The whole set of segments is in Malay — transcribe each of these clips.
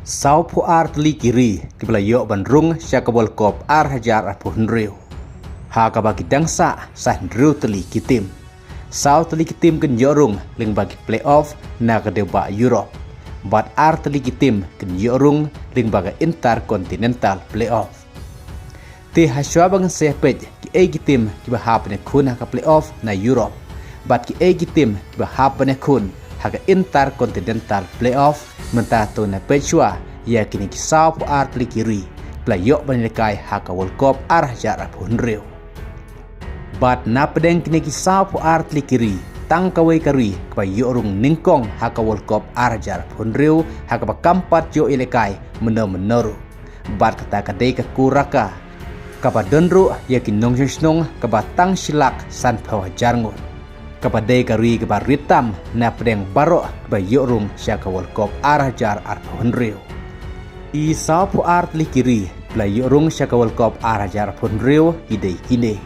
Sau puar teli kiri kibla yok bandrung syakabol kop ar hajar apun riu. Ha kabagi dangsa sah riu teli kitim. Sau teli kitim ken yorung ling bagi playoff na kedeba Europe. Bat ar teli kitim ken yorung ling bagi intercontinental playoff. Ti haswa bang sepej ki e kitim kiba hapne kun ha ka playoff na Europe. Bat ki e kitim kiba hapne kun haga intercontinental playoff mentato na pechua ya kini kisau po art likiri playok banikai haka World Cup arah jarak pun riu. Bat na pedeng kini kisau po art likiri tang kawai kari kpayo rung ningkong haka World Cup arah jarak pun riu haka bakampat yo ilekai menaru. Bat kata kadai kuraka kapadonru ya kinong snong kabatang silak san pawa jarngun. Kapadai kari kebaritam na pedeng barok bayo rung syaka World Cup arah jar arpun riu. I sapu art likiri bayo rung syaka World Cup arah jar arpun riu hidai kini.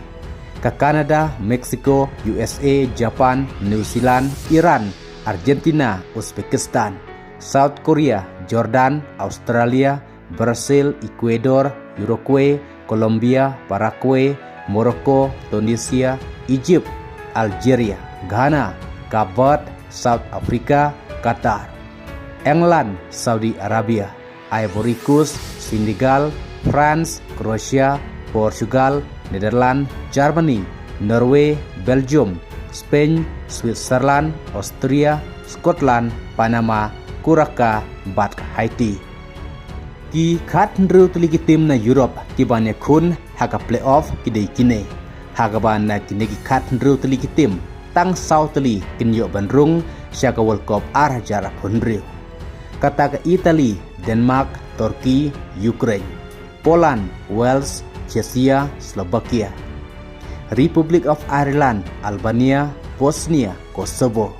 Ka Canada, Mexico, USA, Japan, New Zealand, Iran, Argentina, Uzbekistan, South Korea, Jordan, Australia, Brazil, Ecuador, Uruguay, Colombia, Paraguay, Morocco, Tunisia, Egypt, Algeria, Ghana, Cape Verde, South Africa, Qatar, England, Saudi Arabia, Ivory Coast, Senegal, France, Croatia, Portugal, Netherlands, Germany, Norway, Belgium, Spain, Switzerland, Austria, Scotland, Panama, Curacao, bat Haiti. Ki khat ndru tuligi tim na Europe ki banya kun haka playoff kidai kine. Haka bana kine ki khat ndru tuligi tim tang South Teli kinyo bandrung syaka World Cup arah jarak hundriu. Kata ke Italy, Denmark, Turki, Ukraine, Poland, Wales, Czechia, Slovakia, Republic of Ireland, Albania, Bosnia, Kosovo,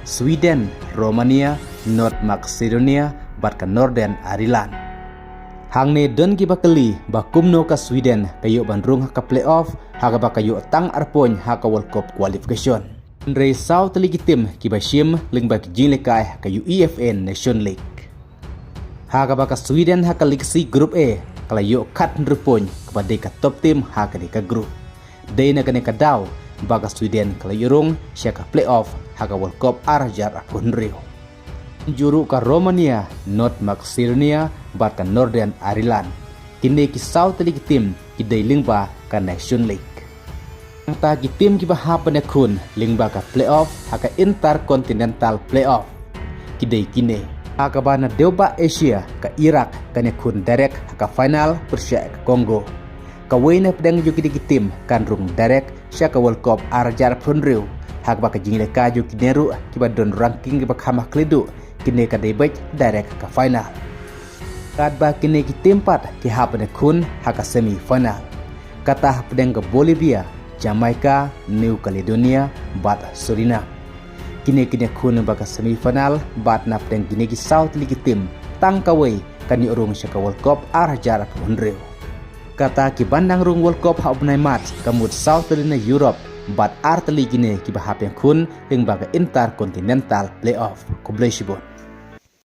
Sweden, Romania, North Macedonia, bat ke Northern Ireland. Hang ne don ki bakali bakumno ka Sweden kayo bandrung haka playoff haka bakayo tang arpon haka World Cup qualification. Andre South League team ki bashim ling baki jinglekai kayo EFN Nation League. Haka baka Sweden haka League C Group A kalayo kat nrupon kepada ka top team haka di ka group. Day na kane ka daw baka Sweden kalayo rong syaka playoff haka World Cup arjar apun rio. Juru ka Romania, North Macedonia, bat ka Northern Ireland. Kini ki South League team ki day lingba ka Nation League. Ang ta ki team ki bahapan na kun lingba ka playoff haka intercontinental playoff. Ki day kini haka ba na dewba Asia ka Iraq kane kun direct haka final persya ka Congo. Kawai na pedang juga ki team kan rung direct syaka World Cup arjar punriu. Haka ba ka jingle ka ju ki neru ki ba don ranking ki ba khamah kledu kini ka debate direct ka final. Kad ba kini ki tempat ki hapne kun haka semi final. Kata pedeng ke Bolivia, Jamaica, New Caledonia, bat Suriname. Kini kun ba ka semi final bat na pedeng kini ki South League team tang kawai kani urung syaka World Cup arah jarak hundreu. Kata ki bandang rung World Cup haupnai mat kamut South Lina Europe bat arteli kini ki bahap yang kun ing baga intercontinental playoff. Kublai shibon.